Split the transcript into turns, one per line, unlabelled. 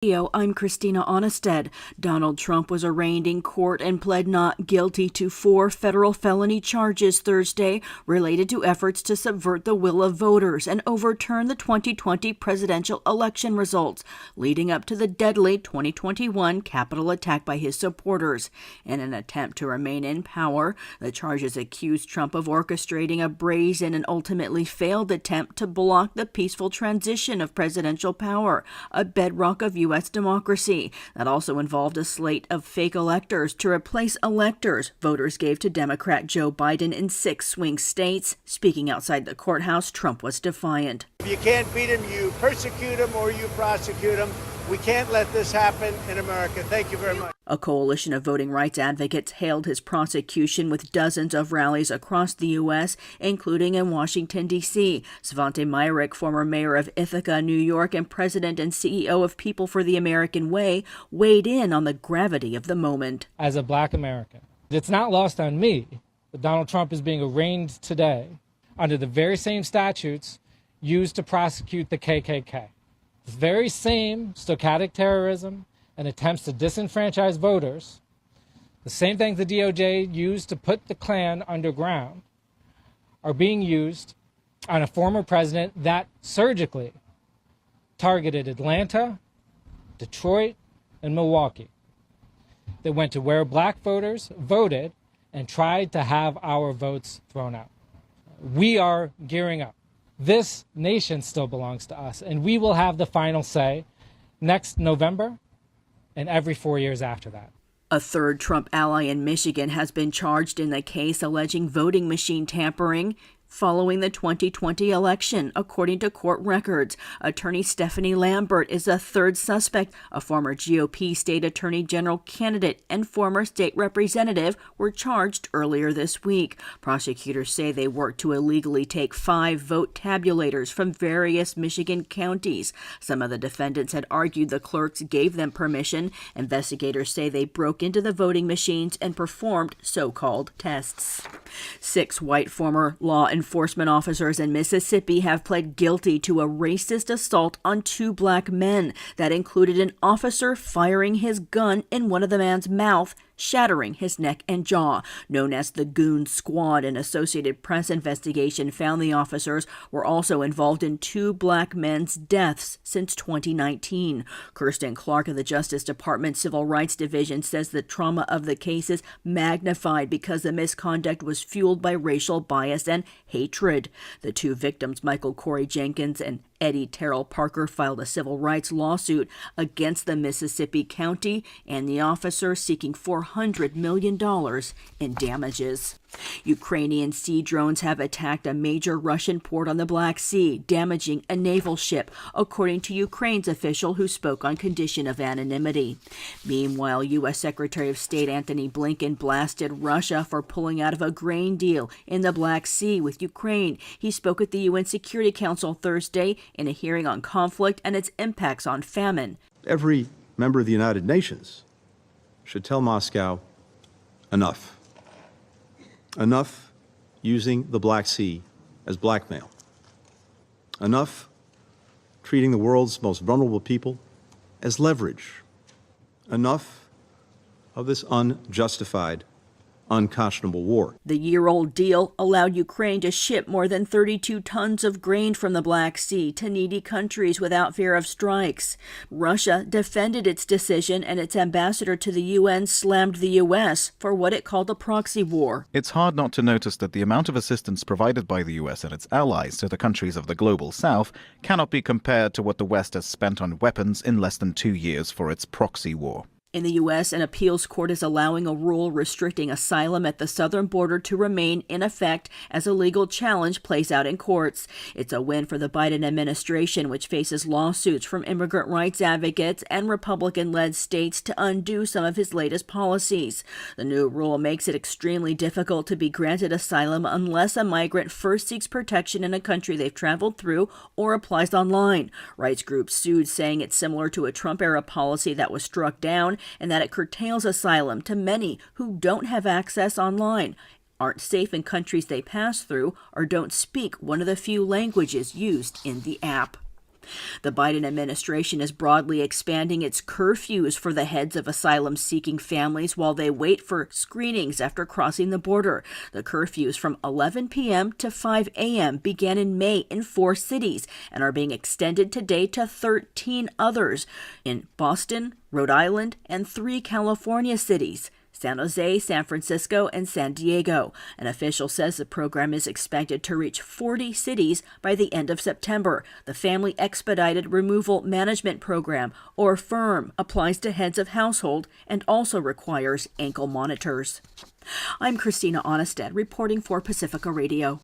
I'm Christina Onnested. Donald Trump was arraigned in court and pled not guilty to 4 federal felony charges Thursday related to efforts to subvert the will of voters and overturn the 2020 presidential election results, leading up to the deadly 2021 Capitol attack by his supporters. In an attempt to remain in power, the charges accused Trump of orchestrating a brazen and ultimately failed attempt to block the peaceful transition of presidential power, a bedrock of U.S. democracy. That also involved a slate of fake electors to replace electors voters gave to Democrat Joe Biden in 6 swing states. Speaking outside the courthouse, Trump was defiant.
If you can't beat him, you persecute him or you prosecute him. We can't let this happen in America. Thank you very much.
A coalition of voting rights advocates hailed his prosecution with dozens of rallies across the U.S., including in Washington, D.C. Svante Myrick, former mayor of Ithaca, New York, and president and CEO of People for the American Way, weighed in on the gravity of the moment.
As a black American, it's not lost on me that Donald Trump is being arraigned today under the very same statutes used to prosecute the KKK. The very same stochastic terrorism and attempts to disenfranchise voters, the same things the DOJ used to put the Klan underground, are being used on a former president that surgically targeted Atlanta, Detroit, and Milwaukee. They went to where black voters voted and tried to have our votes thrown out. We are gearing up. This nation still belongs to us, and we will have the final say next November and every 4 years after that.
A third Trump ally in Michigan has been charged in the case alleging voting machine tampering following the 2020 election, according to court records. Attorney Stephanie Lambert is a third suspect. A former GOP state attorney general candidate and former state representative were charged earlier this week. Prosecutors say they worked to illegally take 5 vote tabulators from various Michigan counties. Some of the defendants had argued the clerks gave them permission. Investigators say they broke into the voting machines and performed so-called tests. 6 white former law enforcement officers in Mississippi have pled guilty to a racist assault on 2 black men that included an officer firing his gun in one of the man's mouth, shattering his neck and jaw. Known as the Goon Squad, an Associated Press investigation found the officers were also involved in 2 black men's deaths since 2019. Kirsten Clark of the Justice Department Civil Rights Division says the trauma of the case is magnified because the misconduct was fueled by racial bias and hatred. The 2 victims, Michael Corey Jenkins and Eddie Terrell Parker, filed a civil rights lawsuit against the Mississippi County and the officer, seeking $400 million in damages. Ukrainian sea drones have attacked a major Russian port on the Black Sea, damaging a naval ship, according to Ukraine's official who spoke on condition of anonymity. Meanwhile, U.S. Secretary of State Antony Blinken blasted Russia for pulling out of a grain deal in the Black Sea with Ukraine. He spoke at the UN Security Council Thursday in a hearing on conflict and its impacts on famine.
Every member of the United Nations should tell Moscow, enough. Enough using the Black Sea as blackmail. Enough treating the world's most vulnerable people as leverage. Enough of this unjustified, unconscionable war.
The year-old deal allowed Ukraine to ship more than 32 tons of grain from the Black Sea to needy countries without fear of strikes. Russia defended its decision, and its ambassador to the UN slammed the U.S. for what it called a proxy war.
It's hard not to notice that the amount of assistance provided by the U.S. and its allies to the countries of the global south cannot be compared to what the West has spent on weapons in less than 2 years for its proxy war.
In the U.S., an appeals court is allowing a rule restricting asylum at the southern border to remain in effect as a legal challenge plays out in courts. It's a win for the Biden administration, which faces lawsuits from immigrant rights advocates and Republican-led states to undo some of his latest policies. The new rule makes it extremely difficult to be granted asylum unless a migrant first seeks protection in a country they've traveled through or applies online. Rights groups sued, saying it's similar to a Trump-era policy that was struck down, and that it curtails asylum to many who don't have access online, aren't safe in countries they pass through, or don't speak one of the few languages used in the app. The Biden administration is broadly expanding its curfews for the heads of asylum-seeking families while they wait for screenings after crossing the border. The curfews from 11 p.m. to 5 a.m. began in May in 4 cities and are being extended today to 13 others in Boston, Rhode Island, and 3 California cities: San Jose, San Francisco, and San Diego. An official says the program is expected to reach 40 cities by the end of September. The Family Expedited Removal Management Program, or FIRM, applies to heads of household and also requires ankle monitors. I'm Christina Onestad reporting for Pacifica Radio.